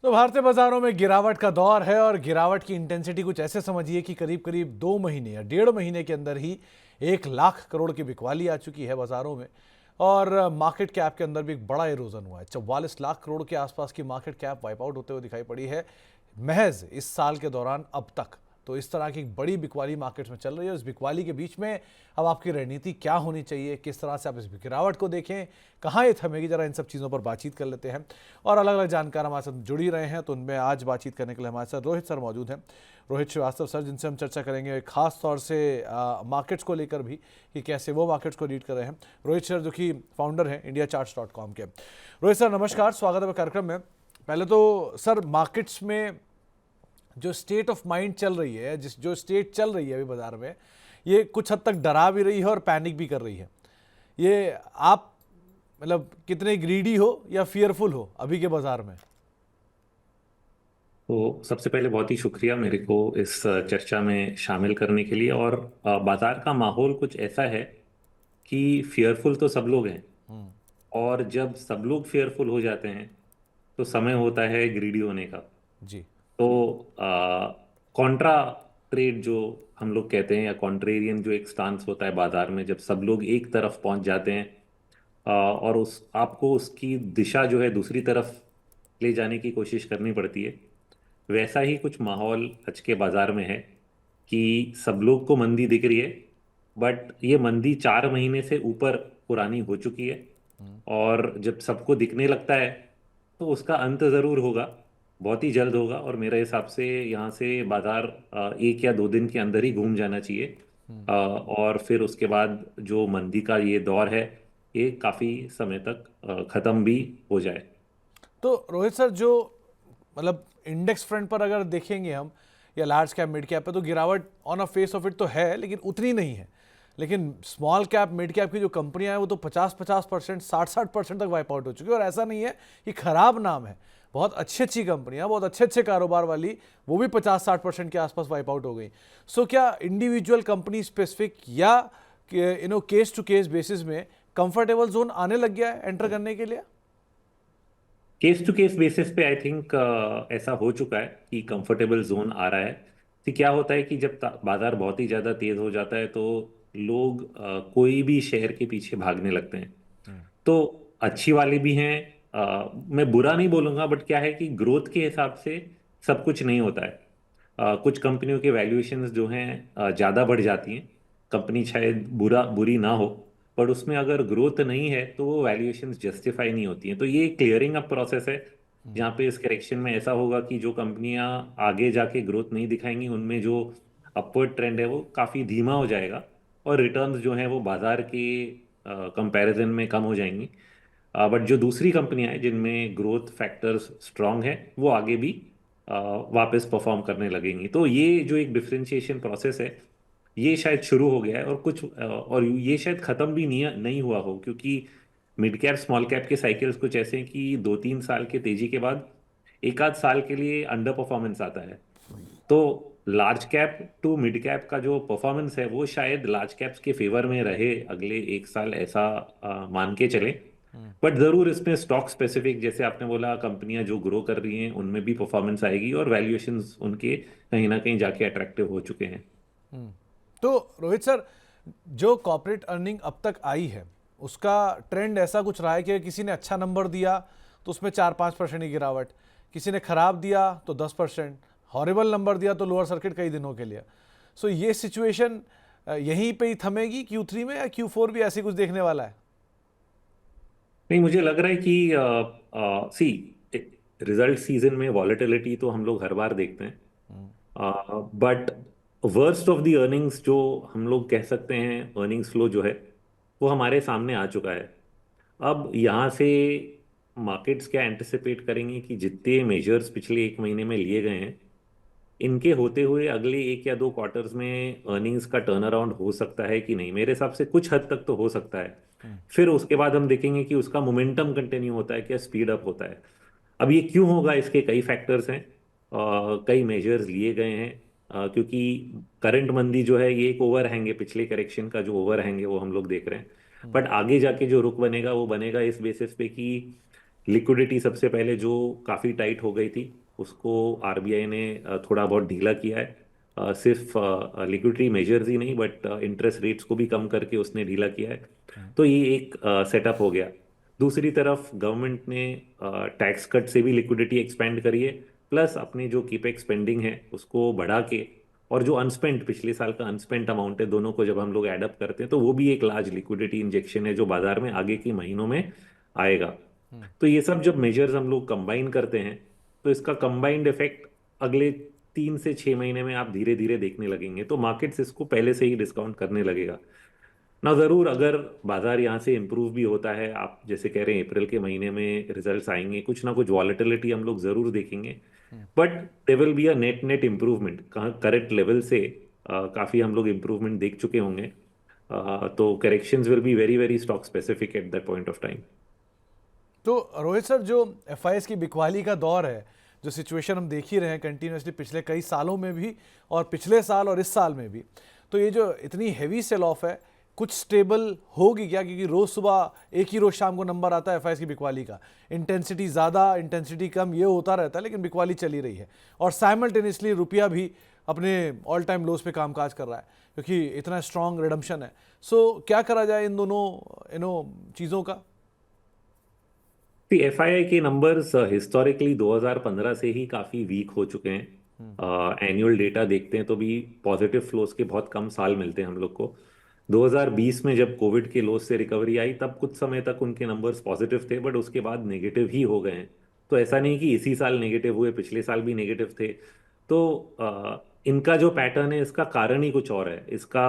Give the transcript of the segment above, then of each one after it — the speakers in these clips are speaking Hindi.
तो भारतीय बाजारों में गिरावट का दौर है और गिरावट की इंटेंसिटी कुछ ऐसे समझिए कि करीब करीब 2 महीने या 1.5 महीने के अंदर ही 1 लाख करोड़ की बिकवाली आ चुकी है बाजारों में। और मार्केट कैप के अंदर भी एक बड़ा इरोजन हुआ है। 44 लाख करोड़ के आसपास की मार्केट कैप वाइप आउट होते हुए दिखाई पड़ी है महज इस साल के दौरान अब तक। तो इस तरह की बड़ी बिकवाली मार्केट्स में चल रही है। इस बिकवाली के बीच में अब आपकी रणनीति क्या होनी चाहिए, किस तरह से आप इस गिरावट को देखें, कहाँ ये थमेगी, जरा इन सब चीज़ों पर बातचीत कर लेते हैं। और अलग अलग जानकार हमारे साथ जुड़ ही रहे हैं, तो उनमें आज बातचीत करने के लिए हमारे साथ रोहित सर मौजूद हैं। रोहित श्रीवास्तव सर, जिनसे हम चर्चा करेंगे खास तौर से मार्केट्स को लेकर भी कि कैसे वो मार्केट्स को लीड कर रहे हैं। रोहित सर जो कि फाउंडर हैं indiacharts.com के। रोहित सर नमस्कार, स्वागत है कार्यक्रम में। पहले तो सर, मार्केट्स में जो स्टेट ऑफ माइंड चल रही है, जो स्टेट चल रही है अभी बाजार में, ये कुछ हद तक डरा भी रही है और पैनिक भी कर रही है। ये आप मतलब कितने ग्रीडी हो या फियरफुल हो अभी के बाजार में? तो सबसे पहले बहुत ही शुक्रिया मेरे को इस चर्चा में शामिल करने के लिए। और बाजार का माहौल कुछ ऐसा है कि फियरफुल तो सब लोग हैं। और जब सब लोग फेयरफुल हो जाते हैं तो समय होता है ग्रीडी होने का। जी। तो कॉन्ट्रा ट्रेड जो हम लोग कहते हैं, या कॉन्ट्रेरियन जो एक स्टांस होता है बाजार में, जब सब लोग एक तरफ पहुंच जाते हैं और उस आपको उसकी दिशा जो है दूसरी तरफ ले जाने की कोशिश करनी पड़ती है। वैसा ही कुछ माहौल आज के बाजार में है कि सब लोग को मंदी दिख रही है, बट ये मंदी 4 महीने से ऊपर पुरानी हो चुकी है। और जब सबको दिखने लगता है तो उसका अंत जरूर होगा, बहुत ही जल्द होगा। और मेरे हिसाब से यहाँ से बाजार 1 या 2 दिन के अंदर ही घूम जाना चाहिए। और फिर उसके बाद जो मंदी का ये दौर है, ये काफी समय तक खत्म भी हो जाए। तो रोहित सर, जो मतलब इंडेक्स फ्रंट पर अगर देखेंगे हम, या लार्ज कैप मिड कैप पे, तो गिरावट on a face of it तो है, लेकिन उतनी नहीं है। लेकिन स्मॉल कैप मिड कैप की जो कंपनियां हैं वो तो 50-50%, 60-60% तक वाइप आउट हो चुकी है। और ऐसा नहीं है कि खराब नाम है, बहुत अच्छी अच्छी कंपनियां, बहुत अच्छे अच्छे कारोबार वाली, वो भी 50-60% के आसपास वाइप आउट हो गई। सो क्या इंडिविजुअल कंपनी स्पेसिफिक या केस टू केस बेसिस में कंफर्टेबल जोन आने लग गया है एंटर करने के लिए? केस टू केस बेसिस पे आई थिंक ऐसा हो चुका है कि कंफर्टेबल जोन आ रहा है। तो क्या होता है कि जब बाजार बहुत ही ज़्यादा तेज हो जाता है तो लोग कोई भी शेयर के पीछे भागने लगते हैं। तो अच्छी वाली भी हैं। मैं बुरा नहीं बोलूंगा, बट क्या है कि ग्रोथ के हिसाब से सब कुछ नहीं होता है। कुछ कंपनियों के वैल्यूएशंस जो हैं ज़्यादा बढ़ जाती हैं। कंपनी शायद बुरी ना हो, पर उसमें अगर ग्रोथ नहीं है तो वो वैल्यूएशंस जस्टिफाई नहीं होती हैं। तो ये क्लियरिंग अप प्रोसेस है, जहाँ पे इस करेक्शन में ऐसा होगा कि जो कंपनियां आगे जाके ग्रोथ नहीं दिखाएंगी उनमें जो अपवर्ड ट्रेंड है वो काफ़ी धीमा हो जाएगा। और रिटर्न्स जो हैं वो बाजार के कंपैरिजन में कम हो जाएंगी। बट जो दूसरी कंपनियां हैं जिनमें ग्रोथ फैक्टर्स स्ट्रांग है वो आगे भी अ, वापस परफॉर्म करने लगेंगी। तो ये जो एक डिफरेंशिएशन प्रोसेस है, ये शायद शुरू हो गया है। और और ये शायद खत्म भी नहीं नहीं हुआ हो, क्योंकि मिड कैप स्मॉल कैप के साइकिल्स कुछ ऐसे हैं कि 2-3 साल के तेजी के बाद एक आध साल के लिए अंडर परफॉर्मेंस आता है। तो large cap to mid cap का जो परफॉर्मेंस है वो शायद लार्ज कैप्स के फेवर में रहे अगले 1 साल, ऐसा मान के चले। बट जरूर इसमें स्टॉक स्पेसिफिक, जैसे आपने बोला, कंपनियां जो ग्रो कर रही हैं उनमें भी परफॉर्मेंस आएगी और वैल्यूएशंस उनके कहीं ना कहीं जाके अट्रैक्टिव हो चुके हैं। तो रोहित सर, जो कॉर्पोरेट अर्निंग अब तक आई है उसका ट्रेंड ऐसा कुछ रहा है कि किसी ने अच्छा नंबर दिया तो उसमें 4-5% की गिरावट, किसी ने खराब दिया तो 10%, हॉरिबल नंबर दिया तो लोअर सर्किट कई दिनों के लिए। सो ये सिचुएशन यहीं पे ही थमेगी Q3 में, या Q4 भी ऐसी कुछ देखने वाला है? नहीं, मुझे लग रहा है कि सी रिजल्ट सीजन में वॉलेटिलिटी तो हम लोग हर बार देखते हैं, but worst of the earnings जो हम लोग कह सकते हैं, अर्निंग्स फ्लो जो है वो हमारे सामने आ चुका है। अब यहाँ से मार्केट्स क्या एंटिसिपेट करेंगे कि जितने मेजर्स पिछले 1 महीने में लिए गए हैं, इनके होते हुए अगले 1 या 2 क्वार्टर्स में अर्निंग्स का टर्न अराउंड हो सकता है कि नहीं। मेरे हिसाब से कुछ हद तक तो हो सकता है। फिर उसके बाद हम देखेंगे कि उसका मोमेंटम कंटिन्यू होता है क्या, स्पीड अप होता है। अब ये क्यों होगा, इसके कई फैक्टर्स हैं। कई मेजर्स लिए गए हैं। क्योंकि करंट मंदी जो है ये एक ओवरहैंग है, पिछले करेक्शन का जो ओवरहैंग है वो हम लोग देख रहे हैं। बट आगे जाके जो रुख बनेगा वो बनेगा इस बेसिस पे कि लिक्विडिटी सबसे पहले जो काफ़ी टाइट हो गई थी उसको आरबीआई ने थोड़ा बहुत ढीला किया है। सिर्फ लिक्विडिटी मेजर्स ही नहीं बट इंटरेस्ट रेट्स को भी कम करके उसने ढीला किया है। तो ये एक सेटअप हो गया। दूसरी तरफ गवर्नमेंट ने टैक्स कट से भी लिक्विडिटी एक्सपेंड करी है, प्लस अपनी जो कीपेक्स स्पेंडिंग है उसको बढ़ा के, और जो अनस्पेंट पिछले साल का अनस्पेंट अमाउंट है दोनों को जब हम लोग एडअप करते हैं तो वो भी एक लार्ज लिक्विडिटी इंजेक्शन है जो बाजार में आगे के महीनों में आएगा। तो ये सब जब मेजर्स हम लोग कंबाइन करते हैं तो इसका कंबाइंड इफेक्ट अगले 3 से 6 महीने में आप धीरे धीरे देखने लगेंगे, तो मार्केट्स इसको पहले से ही डिस्काउंट करने लगेगा ना। जरूर अगर बाजार यहाँ से इम्प्रूव भी होता है, आप जैसे कह रहे हैं अप्रैल के महीने में रिजल्ट्स आएंगे, कुछ ना कुछ वॉलेटिलिटी हम लोग जरूर देखेंगे, but there will be a net net improvement. Correct level से काफी हम लोग इम्प्रूवमेंट देख चुके होंगे। तो corrections will be very very stock specific at that point of time. तो रोहित सर, जो एफआईएस की बिकवाली का दौर है, जो सिचुएशन हम देख ही रहे हैं कंटिन्यूसली पिछले कई सालों में भी और पिछले साल और इस साल में भी, तो ये जो इतनी हैवी सेल ऑफ है कुछ स्टेबल होगी क्या? क्योंकि रोज सुबह एक ही रोज शाम को नंबर आता है एफआईएस की बिकवाली का, इंटेंसिटी ज़्यादा इंटेंसिटी कम ये होता रहता है, लेकिन बिकवाली चली रही है और साइमल्टेनियसली रुपया भी अपने ऑल टाइम लोज पे कामकाज कर रहा है क्योंकि इतना स्ट्रॉन्ग रिडम्पशन है। सो क्या करा जाए इन दोनों चीज़ों का? एफआईआई के नंबर्स हिस्टोरिकली 2015 से ही काफी वीक हो चुके हैं। एनुअल डेटा देखते हैं तो भी पॉजिटिव फ्लोज के बहुत कम साल मिलते हैं हम लोग को। 2020 में जब कोविड के लोज से रिकवरी आई तब कुछ समय तक उनके नंबर्स पॉजिटिव थे, बट उसके बाद नेगेटिव ही हो गए हैं। तो ऐसा नहीं कि इसी साल नेगेटिव हुए, पिछले साल भी नेगेटिव थे। तो इनका जो पैटर्न है इसका कारण ही कुछ और है। इसका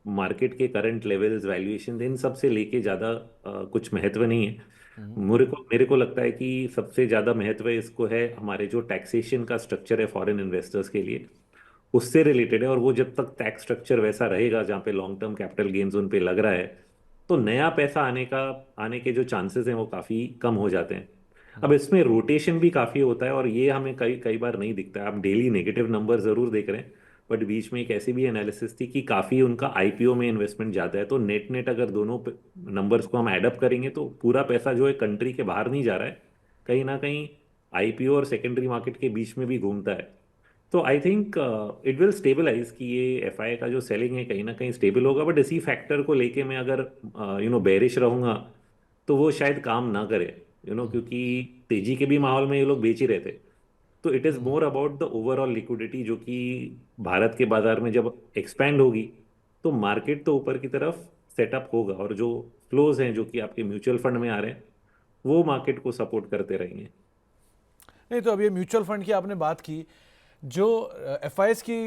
मार्केट के करंट लेवल्स, वैल्यूएशन, इन सब से लेके ज़्यादा कुछ महत्व नहीं है। मेरे को लगता है कि सबसे ज़्यादा महत्व इसको है हमारे जो टैक्सेशन का स्ट्रक्चर है फॉरेन इन्वेस्टर्स के लिए, उससे रिलेटेड है। और वो जब तक टैक्स स्ट्रक्चर वैसा रहेगा जहाँ पे लॉन्ग टर्म कैपिटल गेन्स उन पे लग रहा है, तो नया पैसा आने के जो चांसेस हैं वो काफ़ी कम हो जाते हैं। अब इसमें रोटेशन भी काफ़ी होता है और ये हमें कई कई बार नहीं दिखता है। आप डेली नेगेटिव नंबर ज़रूर देख रहे हैं, बट बीच में एक ऐसी भी एनालिसिस थी कि काफ़ी उनका आईपीओ में इन्वेस्टमेंट ज़्यादा है। तो नेट नेट अगर दोनों नंबर्स को हम एडअप करेंगे तो पूरा पैसा जो है कंट्री के बाहर नहीं जा रहा है, कहीं ना कहीं आईपीओ और सेकेंडरी मार्केट के बीच में भी घूमता है। तो I think it will stabilise कि ये एफआई का जो सेलिंग है कहीं ना कहीं स्टेबल होगा। बट इसी फैक्टर को लेके मैं अगर बेरिश रहूंगा तो वो शायद काम ना करे, क्योंकि तेजी के भी माहौल में ये लोग बेच ही रहे थे। तो it is more about the overall liquidity जो कि भारत के बाजार में जब एक्सपैंड होगी तो मार्केट तो ऊपर की तरफ सेटअप होगा, और जो फ्लोज हैं जो कि आपके म्यूचुअल फंड में आ रहे हैं वो मार्केट को सपोर्ट करते रहेंगे। नहीं, तो अब ये म्यूचुअल फंड की आपने बात की, जो एफआईएस की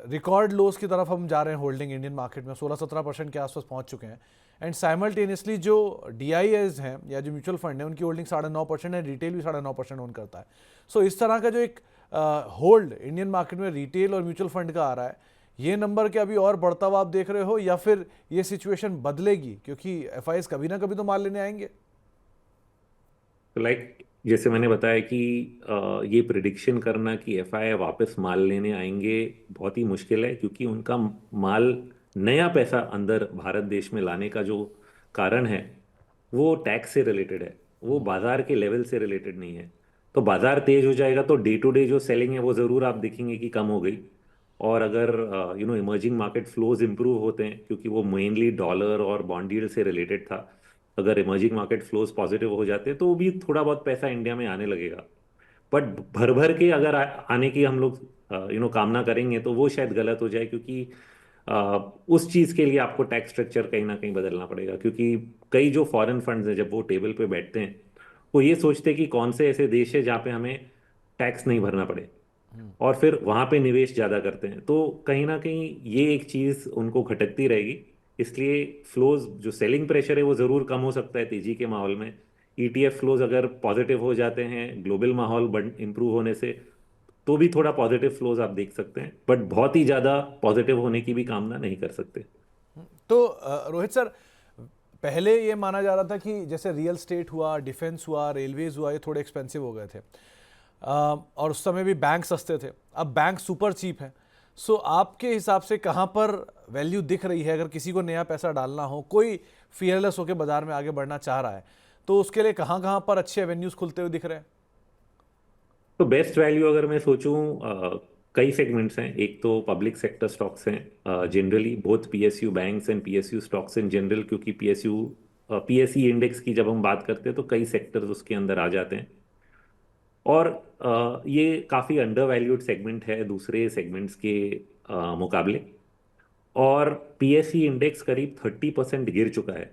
रिकॉर्ड लोस की तरफ हम जा रहे हैं, होल्डिंग इंडियन मार्केट में 16-17% के आसपास पहुंच चुके हैं, एंड साइमल्टेनियसली जो डीआईएस हैं या जो म्यूचुअल फंड है उनकी होल्डिंग 9.5% है, रिटेल भी 9.5% ओन करता है। सो इस तरह का जो एक होल्ड इंडियन मार्केट में रिटेल और म्यूचुअल फंड का आ रहा है, ये नंबर क्या अभी और बढ़ता हुआ आप देख रहे हो या फिर ये सिचुएशन बदलेगी क्योंकि एफआईएस कभी ना कभी तो माल लेने आएंगे? तो जैसे मैंने बताया कि ये प्रिडिक्शन करना कि एफआई वापस माल लेने आएंगे बहुत ही मुश्किल है, क्योंकि उनका माल, नया पैसा अंदर भारत देश में लाने का जो कारण है वो टैक्स से रिलेटेड है, वो बाजार के लेवल से रिलेटेड नहीं है। तो बाजार तेज हो जाएगा तो डे टू डे जो सेलिंग है वो ज़रूर आप देखेंगे कि कम हो गई। और अगर इमर्जिंग मार्केट फ्लोज इंप्रूव होते हैं, क्योंकि वो मेनली डॉलर और बॉन्ड यील्ड से रिलेटेड था, अगर इमर्जिंग मार्केट फ्लोज पॉजिटिव हो जाते हैं तो भी थोड़ा बहुत पैसा इंडिया में आने लगेगा। बट भर भर के अगर आने की हम लोग कामना करेंगे तो वो शायद गलत हो जाए, क्योंकि उस चीज़ के लिए आपको टैक्स स्ट्रक्चर कहीं ना कहीं बदलना पड़ेगा। क्योंकि कई जो फॉरेन फंड्स हैं जब वो टेबल पे बैठते हैं वो ये सोचते हैं कि कौन से ऐसे देश है जहाँ पे हमें टैक्स नहीं भरना पड़े, और फिर वहां पे निवेश ज्यादा करते हैं। तो कहीं ना कहीं ये एक चीज उनको खटकती रहेगी। इसलिए फ्लोज, जो सेलिंग प्रेशर है वो जरूर कम हो सकता है तेजी के माहौल में। ईटीएफ फ्लोज अगर पॉजिटिव हो जाते हैं ग्लोबल माहौल इंप्रूव होने से, तो भी थोड़ा पॉजिटिव फ्लोज आप देख सकते हैं, बट बहुत ही ज्यादा पॉजिटिव होने की भी कामना नहीं कर सकते। तो रोहित सर, पहले ये माना जा रहा था कि जैसे रियल स्टेट हुआ, डिफेंस हुआ, रेलवेज हुआ, ये थोड़े एक्सपेंसिव हो गए थे और उस समय भी बैंक सस्ते थे, अब बैंक सुपर चीप हैं। सो आपके हिसाब से कहाँ पर वैल्यू दिख रही है? अगर किसी को नया पैसा डालना हो, कोई फियरलेस होकर बाजार में आगे बढ़ना चाह रहा है, तो उसके लिए कहाँ कहाँ पर अच्छे एवेन्यूज खुलते हुए दिख रहे हैं? तो बेस्ट वैल्यू अगर मैं सोचूं, कई सेगमेंट्स हैं। एक तो पब्लिक सेक्टर स्टॉक्स हैं generally, both PSU banks and PSU stocks in general, क्योंकि पीएसई इंडेक्स की जब हम बात करते हैं तो कई सेक्टर्स उसके अंदर आ जाते हैं। और ये काफ़ी अंडर वैल्यूड सेगमेंट है दूसरे सेगमेंट्स के मुकाबले। और पीएसई इंडेक्स करीब 30% गिर चुका है।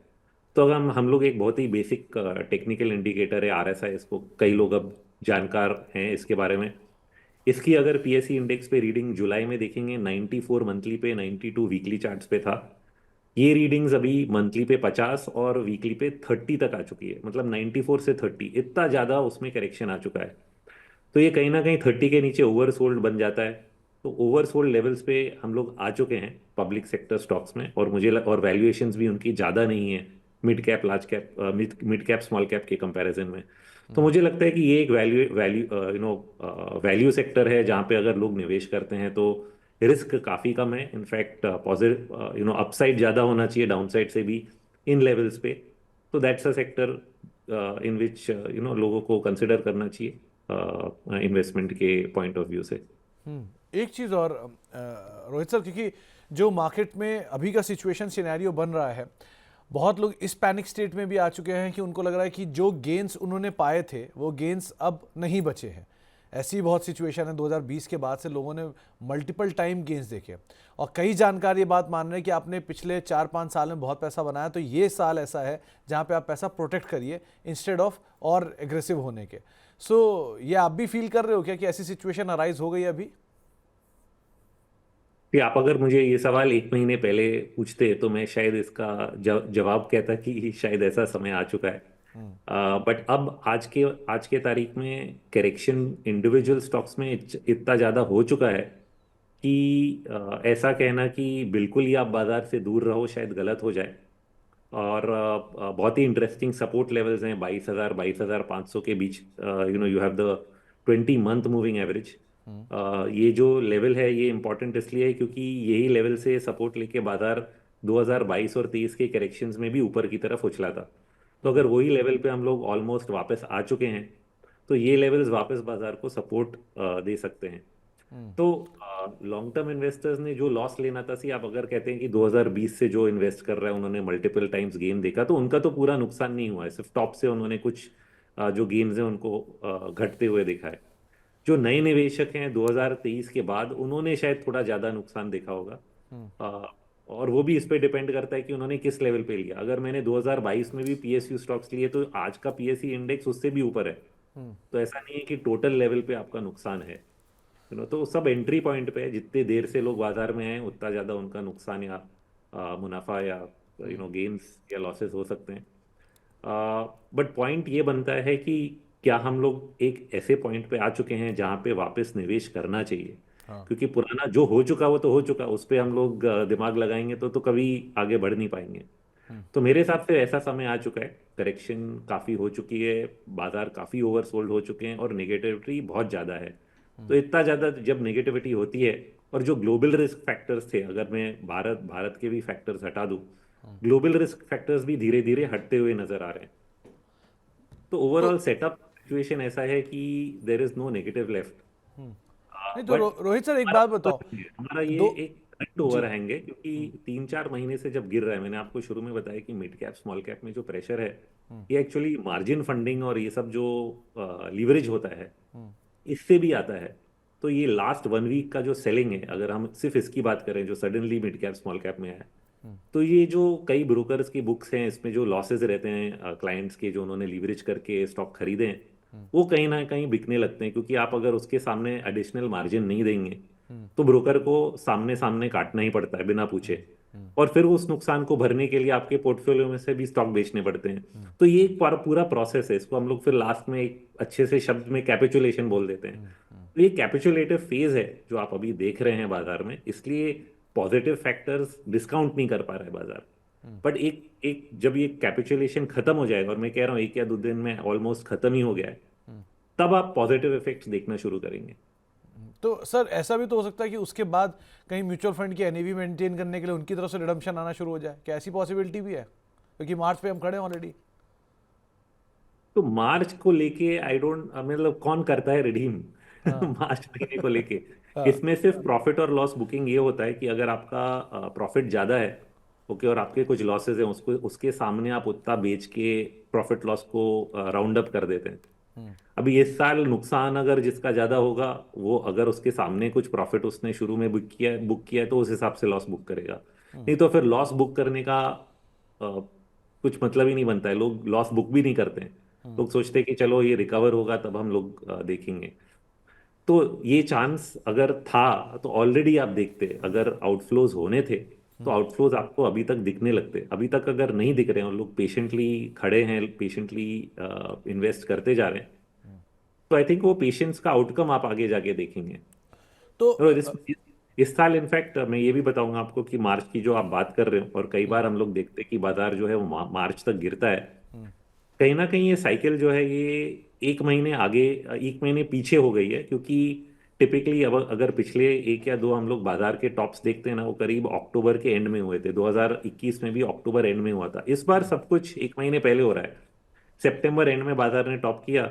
तो अगर हम लोग एक बहुत ही बेसिक टेक्निकल इंडिकेटर है आरएसआई, इसको कई लोग अब जानकार हैं इसके बारे में। इसकी अगर पीएसई इंडेक्स पे रीडिंग जुलाई में देखेंगे 94 मंथली पे, 92 वीकली चार्ट्स पे था। ये रीडिंग्स अभी मंथली पे 50 और वीकली पे 30 तक आ चुकी है। मतलब 94 से 30 इतना ज़्यादा उसमें करेक्शन आ चुका है। तो ये कहीं ना कहीं 30 के नीचे ओवरसोल्ड बन जाता है। तो ओवरसोल्ड लेवल्स पे हम लोग आ चुके हैं पब्लिक सेक्टर स्टॉक्स में, और और वैल्यूएशंस भी उनकी ज़्यादा नहीं है mid cap large cap, mid cap small cap के कंपैरिजन में। तो मुझे लगता है कि ये एक वैल्यू वैल्यू वैल्यू सेक्टर है जहाँ पे अगर लोग निवेश करते हैं तो रिस्क काफ़ी कम है। इनफैक्ट पॉजिटिव अपसाइड ज़्यादा होना चाहिए डाउनसाइड से भी इन लेवल्स पे। तो दैट्स अ सेक्टर इन विच लोगों को कंसिडर करना चाहिए इन्वेस्टमेंट के पॉइंट ऑफ व्यू से। एक चीज़ और रोहित सर, क्योंकि जो मार्केट में अभी का सिचुएशन सिनेरियो बन रहा है, बहुत लोग इस पैनिक स्टेट में भी आ चुके हैं कि उनको लग रहा है कि जो गेंस उन्होंने पाए थे वो गेंस अब नहीं बचे हैं। ऐसी बहुत सिचुएशन है, 2020 के बाद से लोगों ने मल्टीपल टाइम गेंस देखे और कई जानकार ये बात मान रहे हैं कि आपने पिछले 4-5 साल में बहुत पैसा बनाया, तो ये साल ऐसा है जहाँ पे आप पैसा प्रोटेक्ट करिए इंस्टेड ऑफ और एग्रेसिव होने के। सो ये आप भी फील कर रहे हो क्या कि ऐसी सिचुएशन अराइज हो गई अभी? कि आप अगर मुझे ये सवाल एक महीने पहले पूछते तो मैं शायद इसका जवाब कहता कि शायद ऐसा समय आ चुका है। बट अब आज के तारीख में करेक्शन इंडिविजुअल स्टॉक्स में इतना ज़्यादा हो चुका है कि ऐसा कहना कि बिल्कुल ही आप बाजार से दूर रहो शायद गलत हो जाए। और बहुत ही इंटरेस्टिंग सपोर्ट लेवल्स हैं 22,000 22,500 के बीच। You have the 20 month moving average. ये जो लेवल है ये इंपॉर्टेंट इसलिए है क्योंकि यही लेवल से सपोर्ट लेके बाजार 2022 और 23 के करेक्शंस में भी ऊपर की तरफ उछला था। तो अगर वही लेवल पे हम लोग ऑलमोस्ट वापस आ चुके हैं तो ये लेवल्स वापस बाजार को सपोर्ट दे सकते हैं। तो लॉन्ग टर्म इन्वेस्टर्स ने जो लॉस लेना था, सी आप अगर कहते हैं कि 2020 से जो इन्वेस्ट कर रहा है उन्होंने मल्टीपल टाइम्स गेन देखा, तो उनका तो पूरा नुकसान नहीं हुआ है, सिर्फ टॉप से उन्होंने कुछ जो गेन्स हैं उनको घटते हुए देखा है। जो नए निवेशक हैं 2023 के बाद उन्होंने शायद थोड़ा ज़्यादा नुकसान देखा होगा। अ, और वो भी इस पे डिपेंड करता है कि उन्होंने किस लेवल पे लिया। अगर मैंने 2022 में भी पीएसयू स्टॉक्स लिए तो आज का पीएसयू इंडेक्स उससे भी ऊपर है। तो ऐसा नहीं है कि टोटल लेवल पे आपका नुकसान है। तो सब एंट्री पॉइंट पे है, जितने देर से लोग बाजार में हैं उतना ज़्यादा उनका नुकसान या मुनाफा या गेन्स या लॉसेस हो सकते हैं। बट पॉइंट ये बनता है कि क्या हम लोग एक ऐसे पॉइंट पे आ चुके हैं जहाँ पे वापस निवेश करना चाहिए। हाँ। क्योंकि पुराना जो हो चुका वो तो हो चुका, उस पे हम लोग दिमाग लगाएंगे तो कभी आगे बढ़ नहीं पाएंगे। तो मेरे हिसाब से ऐसा समय आ चुका है, करेक्शन काफ़ी हो चुकी है, बाजार काफ़ी ओवरसोल्ड हो चुके हैं और नेगेटिविटी बहुत ज़्यादा है। तो इतना ज़्यादा जब नेगेटिविटी होती है और जो ग्लोबल रिस्क फैक्टर्स थे, अगर मैं भारत के भी फैक्टर्स हटा दूं, ग्लोबल रिस्क फैक्टर्स भी धीरे धीरे हटते हुए नजर आ रहे हैं। तो तो ओवरऑल सेटअप सिचुएशन ऐसा है कि there is no negative left. नहीं तो बट रोहित सर एक बात बताओ। हमारा ये दो एक करंट जी। ओवरहैंग है क्योंकि 3-4 महीने से जब गिर रहा है, मैंने आपको शुरू में बताया कि मिड कैप स्मॉल कैप में जो प्रेशर है ये एक्चुअली मार्जिन फंडिंग और ये सब जो लीवरेज होता है इससे भी आता है। तो ये लास्ट 1 वीक का जो सेलिंग है, अगर हम सिर्फ इसकी बात करें जो suddenly mid cap small cap में आया, तो ये जो कई ब्रोकर्स की बुक्स हैं इसमें जो लॉसेज रहते हैं क्लाइंट्स के, जो उन्होंने लीवरेज करके स्टॉक खरीदे हैं, वो कहीं ना कहीं बिकने लगते हैं। क्योंकि आप अगर उसके सामने एडिशनल मार्जिन नहीं देंगे तो ब्रोकर को सामने सामने काटना ही पड़ता है बिना पूछे। और फिर उस नुकसान को भरने के लिए आपके पोर्टफोलियो में से भी स्टॉक बेचने पड़ते हैं। तो ये एक पूरा प्रोसेस है, इसको हम लोग फिर लास्ट में एक अच्छे से शब्द में कैपिचुलेशन बोल देते हैं। तो ये कैपिचुलेटिव फेज है जो आप अभी देख रहे हैं बाजार में, इसलिए पॉजिटिव फैक्टर्स डिस्काउंट नहीं कर पा रहा है बाजार। बट एक एक जब ये कैपिचुलेशन खत्म हो जाएगा, और मैं कह रहा हूँ 1 या 2 दिन में ऑलमोस्ट खत्म ही हो गया है, तब आप पॉजिटिव इफेक्ट्स देखना शुरू करेंगे। तो सर ऐसा भी तो हो सकता है कि उसके बाद कहीं म्यूचुअल फंड की एनएवी मेंटेन करने के लिए उनकी तरफ से रिडम्पशन आना शुरू हो जाए, क्या ऐसी पॉसिबिलिटी भी है? क्योंकि मार्च पे हम खड़े हैं ऑलरेडी। तो मार्च को लेके आई डोंट, मतलब कौन करता है रिडीम हाँ मार्च महीने को लेके। हाँ। इसमें सिर्फ प्रॉफिट और लॉस बुकिंग ये होता है कि अगर आपका प्रॉफिट ज्यादा है, ओके, और आपके कुछ लॉसेस हैं, उसको उसके सामने आप उतना बेच के प्रॉफिट लॉस को राउंड अप कर देते हैं। हम्म, अभी इस साल नुकसान अगर जिसका ज्यादा होगा, वो अगर उसके सामने कुछ प्रॉफिट उसने शुरू में बुक किया है तो उस हिसाब से लॉस बुक करेगा। हम्म, नहीं तो फिर लॉस बुक करने का कुछ मतलब ही नहीं बनता है, लोग लॉस बुक भी नहीं करते हैं। हम्म, लोग सोचते हैं कि चलो ये रिकवर होगा तब हम लोग देखेंगे। तो ये चांस अगर था तो ऑलरेडी आप देखते, अगर आउटफ्लोज होने थे तो हम्म, आउटफ्लोज आपको अभी तक दिखने लगते। अभी तक अगर नहीं दिख रहे हैं और लोग पेशेंटली खड़े हैं, पेशेंटली इन्वेस्ट करते जा रहे हैं, तो आई थिंक वो पेशेंस का आउटकम आप आगे जाके देखेंगे। तो और इस साल इनफैक्ट मैं ये भी बताऊंगा आपको कि मार्च की जो आप बात कर रहे हो, और कई बार हम लोग देखते हैं कि बाजार जो है वो मार्च तक गिरता है। कहीं ना कहीं ये साइकिल जो है ये एक महीने आगे, एक महीने पीछे हो गई है, क्योंकि टिपिकली अब अगर पिछले एक या दो हम लोग बाजार के टॉप्स देखते हैं ना, वो करीब अक्टूबर के एंड में हुए थे। 2021 में भी अक्टूबर एंड में हुआ था। इस बार सब कुछ एक महीने पहले हो रहा है। सितंबर एंड में बाजार ने टॉप किया।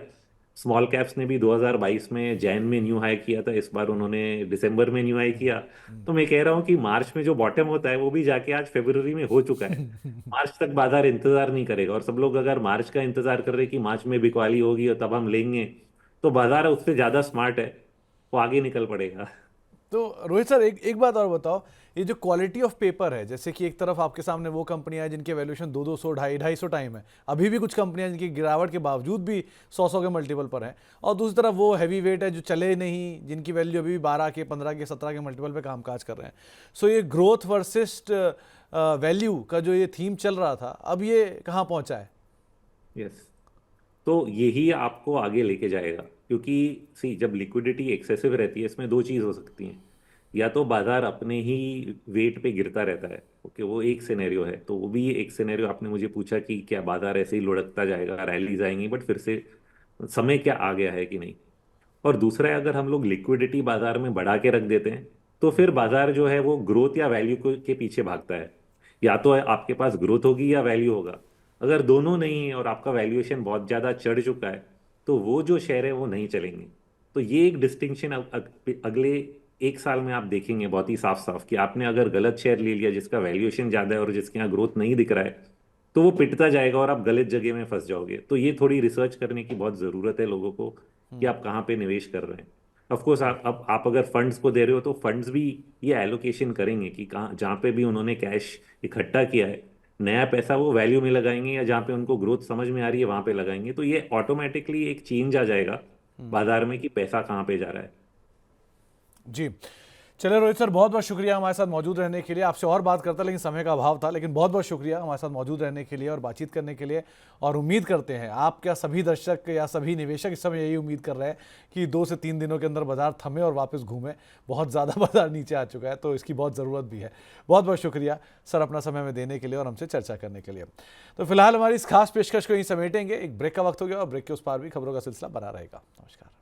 स्मॉल कैप्स ने भी 2022 में जैन में न्यू हाई किया था, इस बार उन्होंने दिसंबर में न्यू हाई किया। तो मैं कह रहा हूँ कि मार्च में जो बॉटम होता है वो भी जाके आज फरवरी में हो चुका है। मार्च तक बाजार इंतजार नहीं करेगा, और सब लोग अगर मार्च का इंतजार कर रहे हैं कि मार्च में बिकवाली होगी और तब हम लेंगे, तो बाजार उससे ज्यादा स्मार्ट है, वो आगे निकल पड़ेगा। तो रोहित सर, एक एक बात और बताओ, ये जो क्वालिटी ऑफ पेपर है, जैसे कि एक तरफ आपके सामने वो कंपनियां हैं जिनके वैल्यूएशन 200 250 टाइम है, अभी भी कुछ कंपनियां जिनकी गिरावट के बावजूद भी 100 के मल्टीपल पर हैं, और दूसरी तरफ वो हैवी वेट है जो चले नहीं, जिनकी वैल्यू अभी भी 12 के 15 के 17 के मल्टीपल पे कामकाज कर रहे हैं। सो ये ग्रोथ वर्सेस वैल्यू का जो ये थीम चल रहा था, अब ये कहाँ पहुंचा है? यस। तो यही आपको आगे लेके जाएगा, क्योंकि सी जब लिक्विडिटी एक्सेसिव रहती है, इसमें दो चीज हो सकती हैं। या तो बाजार अपने ही वेट पे गिरता रहता है, ओके, वो एक सिनेरियो है। तो वो भी एक सिनेरियो आपने मुझे पूछा कि क्या बाजार ऐसे ही लुढ़कता जाएगा, रैलीज आएंगी, बट फिर से समय क्या आ गया है कि नहीं। और दूसरा है, अगर हम लोग लिक्विडिटी बाजार में बढ़ा के रख देते हैं, तो फिर बाजार जो है वो ग्रोथ या वैल्यू के पीछे भागता है। या तो आपके पास ग्रोथ होगी या वैल्यू होगा। अगर दोनों नहीं है और आपका वैल्यूएशन बहुत ज्यादा चढ़ चुका है, तो वो जो शेयर है वो नहीं चलेंगे। तो ये एक डिस्टिंक्शन अगले एक साल में आप देखेंगे बहुत ही साफ साफ, कि आपने अगर गलत शेयर ले लिया जिसका वैल्यूएशन ज्यादा है और जिसके यहाँ ग्रोथ नहीं दिख रहा है, तो वो पिटता जाएगा और आप गलत जगह में फंस जाओगे। तो ये थोड़ी रिसर्च करने की बहुत जरूरत है लोगों को, कि आप कहाँ पे निवेश कर रहे हैं। ऑफ कोर्स आप अगर फंड्स को दे रहे हो तो फंड्स भी ये एलोकेशन करेंगे कि कहाँ, जहाँ पे भी उन्होंने कैश इकट्ठा किया है, नया पैसा वो वैल्यू में लगाएंगे, या जहाँ पे उनको ग्रोथ समझ में आ रही है वहां पे लगाएंगे। तो ये ऑटोमेटिकली एक चेंज आ जाएगा बाजार में कि पैसा कहाँ पे जा रहा है। जी। चलिए रोहित सर, बहुत बहुत शुक्रिया हमारे साथ मौजूद रहने के लिए। आपसे और बात करता लेकिन समय का अभाव था, लेकिन बहुत बहुत शुक्रिया हमारे साथ मौजूद रहने के लिए और बातचीत करने के लिए। और उम्मीद करते हैं आप क्या सभी दर्शक या सभी निवेशक इस समय यही उम्मीद कर रहे हैं कि 2 से 3 दिनों के अंदर बाजार थमे और वापस घूमे। बहुत ज़्यादा बाजार नीचे आ चुका है, तो इसकी बहुत ज़रूरत भी है। बहुत बहुत शुक्रिया सर अपना समय में देने के लिए और हमसे चर्चा करने के लिए। तो फिलहाल हमारी इस खास पेशकश को यहीं समेटेंगे। एक ब्रेक का वक्त हो गया और ब्रेक के उस पार भी खबरों का सिलसिला बना रहेगा। नमस्कार।